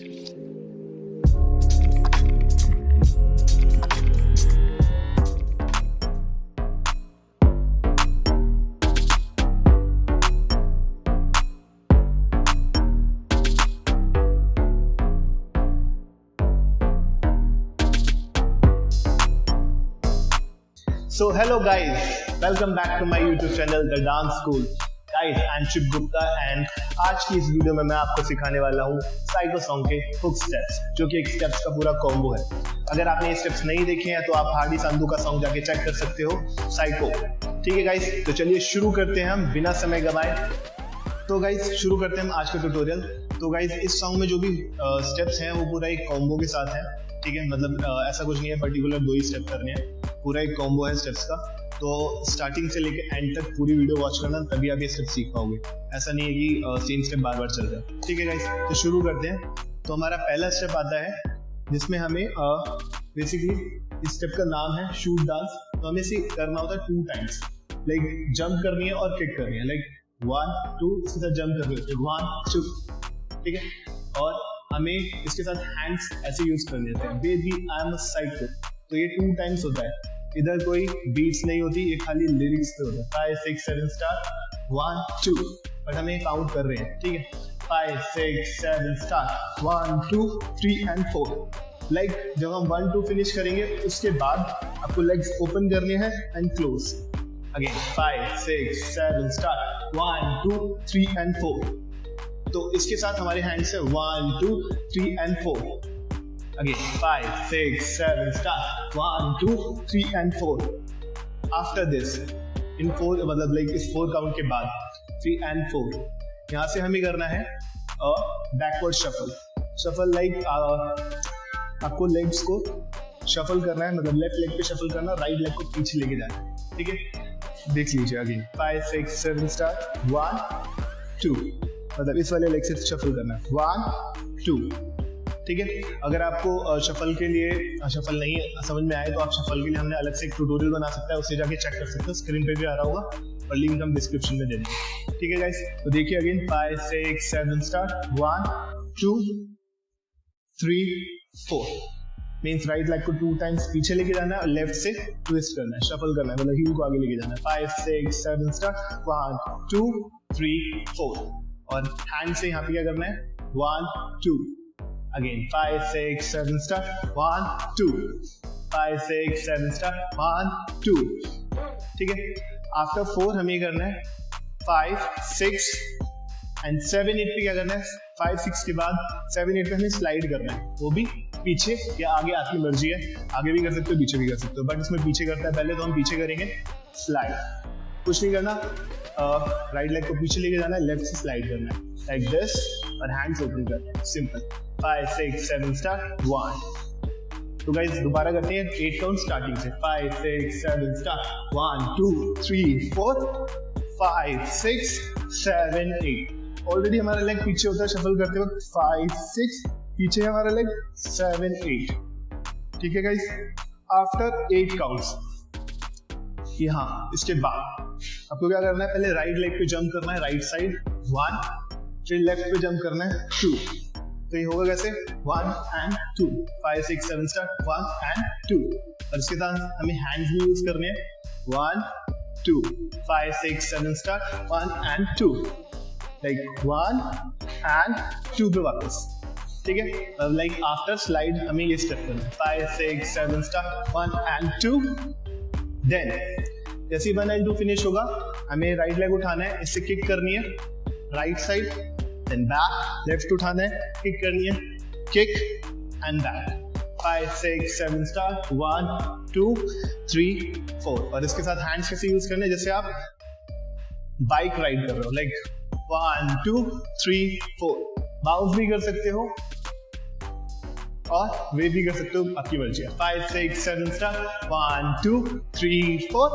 So hello guys, welcome back to my YouTube channel The Dance School. Guys, I'm Shiv Gupta and आज की इस video में मैं आपको सिखाने वाला हूँ साइको सॉन्ग के हुक स्टेप्स, जो कि एक स्टेप्स का पूरा कॉम्बो है। अगर आपने ये स्टेप्स नहीं देखे हैं तो आप हार्डी संधू का सॉन्ग जाके चेक कर सकते हो, साइको। ठीक है गाइस, तो चलिए शुरू करते हैं हम बिना समय गवाए। तो गाइस शुरू करते हैं हम आज का ट्यूटोरियल। तो गाइस इस सॉन्ग में जो भी स्टेप्स हैं वो पूरा एक कॉम्बो के साथ है। ठीक है, मतलब ऐसा कुछ नहीं है पर्टिकुलर दो ही स्टेप करने हैं, पूरा एक कॉम्बो है स्टेप्स का। तो स्टार्टिंग से लेकर एंड तक पूरी वीडियो वॉच करना, तभी आप ये स्टेप सीख पाओगे। ऐसा नहीं है कि सेम स्टेप बार बार चल रहा है। ठीक है गाइस, तो शुरू करते हैं। तो हमारा पहला स्टेप आता है जिसमें हमें बेसिकली इस स्टेप का नाम है शूट डांस। तो हमें इसे करना होता है 2 टाइम्स, लाइक जंप करनी है और किक करनी है, लाइक 1 2 इसके साथ जंप कर रहे 1 2। ठीक है, और हमें इसके साथ हैंड्स ऐसे यूज करने होते हैं, baby I am a psycho. तो ये 2 टाइम्स होता है, इधर कोई बीट्स नहीं होती, ये खाली लिरिक्स पे होता है। 5 6 7 स्टार्ट 1 2, बट हमें काउंट कर रहे हैं। ठीक है, 5 6 7 स्टार्ट 1 2 3 एंड 4। लाइक जब हम 1 2 फिनिश करेंगे उसके बाद आपको लेग्स ओपन करने हैं and close. Again 5 6 7 start 1 2 3 and 4। तो इसके साथ हमारे हैंड्स है 1 2 3 and 4। Again 5 6 7 start 1 2 3 and 4. After this in 4 मतलब लाइक इस 4 काउंट के बाद 3 and 4 यहाँ से हमें करना है बैकवर्ड शफल लाइक आपको लेग्स को शफल करना है, मतलब लेफ्ट लेग पे शफल करना, राइट लेग को पीछे लेके जाना है। ठीक है, देख लीजिए। अगेन 5 6 7 स्टार्ट 1 2, मतलब इस वाले लेग से शफल करना है 1 2। ठीक है, अगर आपको शफल के लिए शफल नहीं समझ में आए तो आप शफल के लिए हमने अलग से एक ट्यूटोरियल बना सकता है, उससे जाके चेक कर सकते हो, स्क्रीन पे भी आ रहा होगा और लिंक हम डिस्क्रिप्शन में दे देंगे। ठीक है गाइस, तो देखिए again 5 6 7 start 1 2 3 4। Means right leg को 2 टाइम्स पीछे लेके जाना है और लेफ्ट से ट्विस्ट करना है, शफल करना है, मतलब हील को आगे लेके जाना है। 5 6 7 स्टार्ट 1 2 3 4, और हैंड से यहाँ पे क्या करना है 1 2। Again 5 6 7 start 1 2 5 6 7 start 1 2। ठीक है, आफ्टर 4 हमें करना है 5 6 एंड 7 8 पे क्या करना है 5 6 के बाद 7 8 पे हमें स्लाइड करना है, वो भी पीछे या आगे, आपकी मर्जी है, आगे भी कर सकते हो पीछे भी कर सकते हो, बट इसमें पीछे करता है पहले, तो हम पीछे करेंगे स्लाइड। कुछ नहीं करना, राइट लेग को पीछे लेके जाना है, लेफ्ट से स्लाइड करना है लाइक दिस और हैंड्स ओपन करना है, सिंपल। 5 6 7 स्टार्ट 1। तो गाइस दोबारा करते हैं 8 काउंट स्टार्टिंग से। 5 6 7 स्टार्ट 1 2 3 4 5 6 7 8। ऑलरेडी हमारा लेग पीछे होता है शफल करते वक्त, 5 6 पीछे है हमारा लेग 7 8। ठीक है गाइस, आफ्टर 8 काउंट्स यहाँ इसके बाद आपको क्या करना है, पहले राइट लेग पे जंप करना है, राइट साइड 1, फिर लेफ्ट पे जंप करना है 2। तो ये होगा कैसे 1 and 2 5 6 7 स्टार्ट 1 and 2, और इसके साथ हमें हैंड्स भी यूज करने हैं 1 2 5 6 7 स्टार्ट 1 and 2, लाइक 1 and 2 पे वापस। ठीक है, लाइक आफ्टर स्लाइड हमें ये स्टेप करना है 5 6 7 स्टार्ट 1 and 2। देन जैसे 1 and 2 फिनिश होगा हमें राइट लेग उठाना है, इससे किक करनी है right side, then back, left उठाना है, किक करनी है, किक एंड बैक। 5 6 7 स्टार्ट 1 2 3 4, और इसके साथ हैंड्स कैसे यूज करने, जैसे आप बाइक राइड कर रहे हो, लाइक 1 2 3 4। बाउंस भी कर सकते हो और वे भी कर सकते हो, आपकी मर्जी है। 5 6 7 स्टार्ट 1 2 3 4।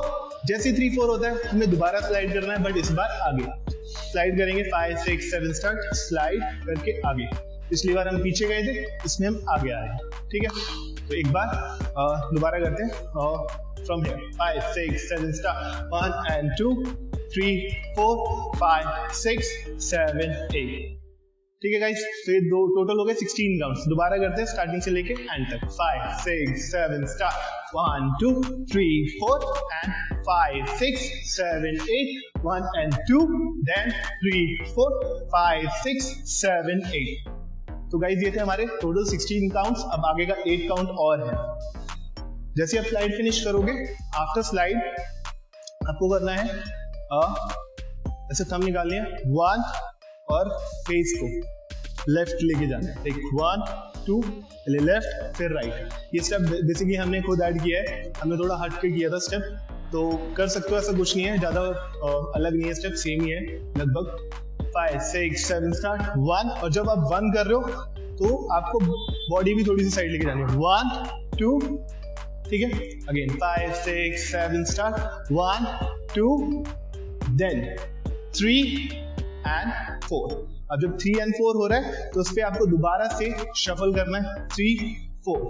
जैसे 3 4 होता है हमें दोबारा स्लाइड करना है, बट इस बार आगे स्लाइड करेंगे। 5 6 7 स्टार्ट स्लाइड करके आगे, पिछली बार हम पीछे गए थे, इसमें हम आगे आ रहे हैं। ठीक है, तो एक बार दोबारा करते हैं फ्रॉम हियर। 5 6 7 start 1 and 2 3 4 5 6 7 8। ठीक है गाइस, तो ये दो टोटल हो गए 16 काउंट्स। दोबारा करते हैं स्टार्टिंग से लेके एंड तक। 5 6 7 स्टार्ट 1 2 3 4 एंड 5 6 7 8 1 and 2 then 3 4 5 6 7 8। तो गाइस ये थे हमारे टोटल 16 काउंट्स। अब आगे का 8 काउंट और है। जैसे आप स्लाइड फिनिश करोगे, आफ्टर स्लाइड आपको करना है ऐसे थंब निकालनी है 1 और फेस को लेफ्ट लेके जाना है। लाइक 1 2 पहले लेफ्ट फिर राइट। ये स्टेप बेसिकली हमने खुद ऐड किया है, हमने थोड़ा हट के किया था स्टेप, तो कर सकते हो, ऐसा कुछ नहीं है, ज्यादा अलग नहीं है, स्टेप सेम ही है लगभग। 5 6 7 स्टार्ट 1, और जब आप 1 कर रहे हो तो आपको बॉडी भी थोड़ी सी साइड लेके जानी है। 1 2, ठीक है, अगेन 5 6 7 स्टार्ट 1 2 देन 3 and 4। अब जब 3 and 4 हो रहा है तो उस पर आपको दोबारा से शफल करना है 3 4,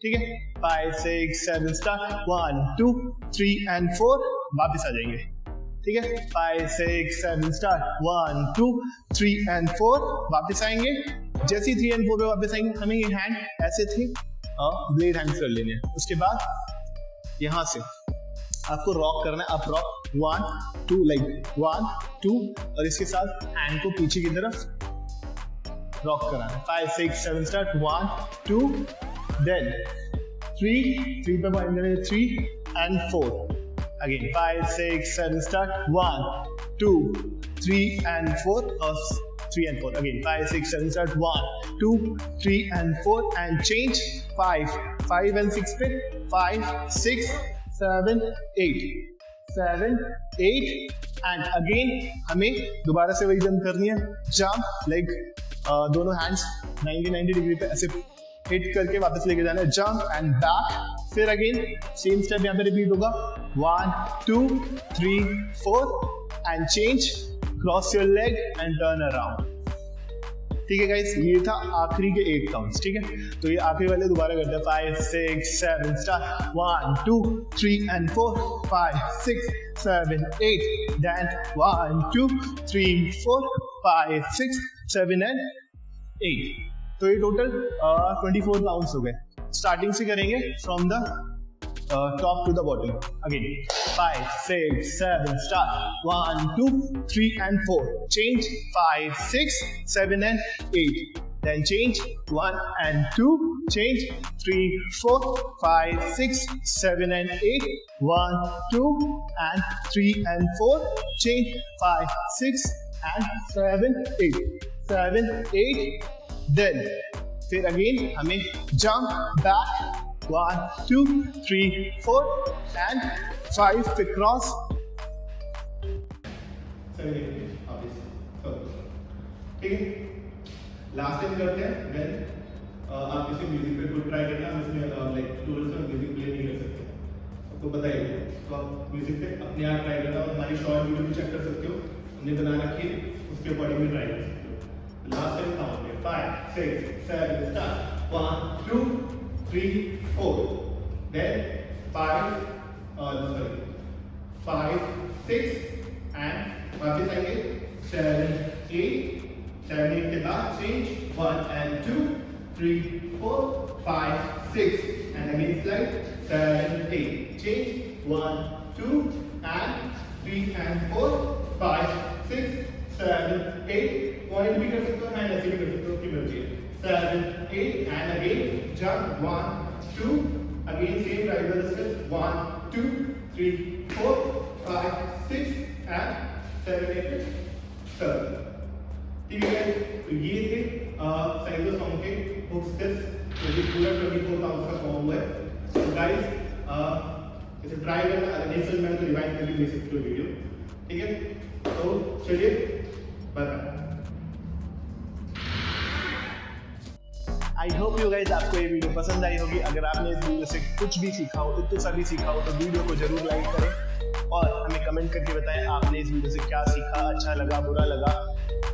ठीक है। 5 6 7 स्टार्ट 1 2 3 and 4, वापस आ जाएंगे, ठीक है। 5 6 7 स्टार्ट 1 2 3 and 4, वापस आएंगे। जैसे ही 3 and 4 पे वापस आएंगे, हमें ये हैंड ऐसे थे ब्लेड हैंड कर लेने हैं। उसके बाद यहाँ से आपको रॉक करना है, अप रॉक 1 2, लाइक 1 2, और इसके साथ हैंड को पीछे की तरफ रॉक कराना है। 5 6 7 स्टार्ट 1 2 देन 3 पे पॉइंट करेंगे 3 and 4, अगेन 5 6 7 स्टार्ट 1 2 3 and 4 और 3 and 4, again 5 6 7 start 1 2 3 and 4 and change 5 and 6 पे 5 6 7 8 7 8 and again हमें दोबारा से वही जंप करनी है, जंप लाइक दोनों हैंड्स 90 डिग्री पे ऐसे हिट करके वापस लेके जाना है, जंप एंड बैक। फिर अगेन सेम स्टेप यहाँ पे रिपीट होगा 1 2 3 4 and change, cross your leg and turn around. ठीक है गाइस, ये था आखिरी के 8 काउंट्स, ठीक है। तो ये आखिरी वाले दोबारा करते हैं 5 6 7 स्टार्ट 1 2 3 and 4 5 6 7 8 then 1 2 3 4 5 6 7 and 8। तो ये टोटल 24 काउंट्स हो गए। स्टार्टिंग से करेंगे from the top to the bottom. Again 5 6 7 start 1 2 3 and 4, change 5 6 7 and 8, then change 1 and 2, change 3 4 5 6 7 and 8, 1 2 and 3 and 4, change 5 6 and 7 8 7 8, then फिर अगेन हमें जंप बैक 1 2 3 4 and 5 पे cross 7 8 ठीक है। लास्ट टाइम करते हैं देन आप इसे म्यूजिक पे खुद ट्राई करना। हम इसमें लाइक टूल्स में म्यूजिक प्ले नहीं कर सकते, आपको बताइए। तो आप म्यूजिक पे अपने आप ट्राई करना और हमारी शॉर्ट वीडियो भी चेक कर सकते हो, हमने बना रखी है, उसके अकॉर्डिंग भी ट्राई कर सकते हो। लास्ट टाइम काउंट है 5 6 7 स्टार्ट 1 2 3 4, then 5 6 and वापस आएंगे 7 8 के बाद change 1 and 2 3 4 5 6 and again slide 7 8, change 1 2 and 3 and 4 5 6 7 8, point भी कर सकते हो, हैंड ऐसे भी कर सकते हो, की मर्जी है। 7 8 and again jump 1 2, again same right step 1 2 3 4 5 6 and 7 8 7। ठीक है, तो ये थे सैंडो सॉन्ग के हुक स्टेप्स, जो कि पूरा 24 काउंट्स का फॉर्म हुआ है। तो गाइस इसे ट्राई करना, अगर नहीं समझ में आए तो रिवाइंड करके देख सकते हो वीडियो, ठीक है। तो चलिए bye bye. I hope you guys आपको ये वीडियो पसंद आई होगी। अगर आपने इस वीडियो से कुछ भी सीखा हो, इतना सा भी सीखा हो, तो वीडियो को जरूर लाइक करें और हमें कमेंट करके बताएं आपने इस वीडियो से क्या सीखा, अच्छा लगा, बुरा लगा,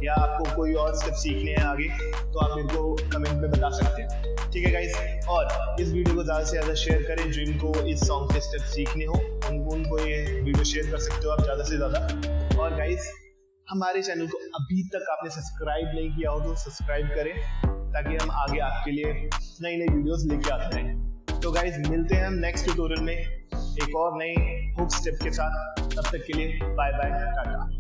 या आपको कोई और स्टेप सीखने हैं आगे, तो आप मेरे को कमेंट में बता सकते हैं, ठीक है गाइज। और इस वीडियो को ज़्यादा से ज़्यादा शेयर करें, जिनको इस सॉन्ग के स्टेप सीखने हो उनको ये वीडियो शेयर कर सकते हो आप ज़्यादा से ज़्यादा। और गाइज हमारे चैनल को अभी तक आपने सब्सक्राइब नहीं किया हो तो सब्सक्राइब करें, ताकि हम आगे आपके लिए नई नई वीडियोस लेके आते रहें। तो गाइज मिलते हैं हम नेक्स्ट ट्यूटोरियल में एक और नई हुक स्टेप के साथ। तब तक के लिए बाय बाय, टाटा।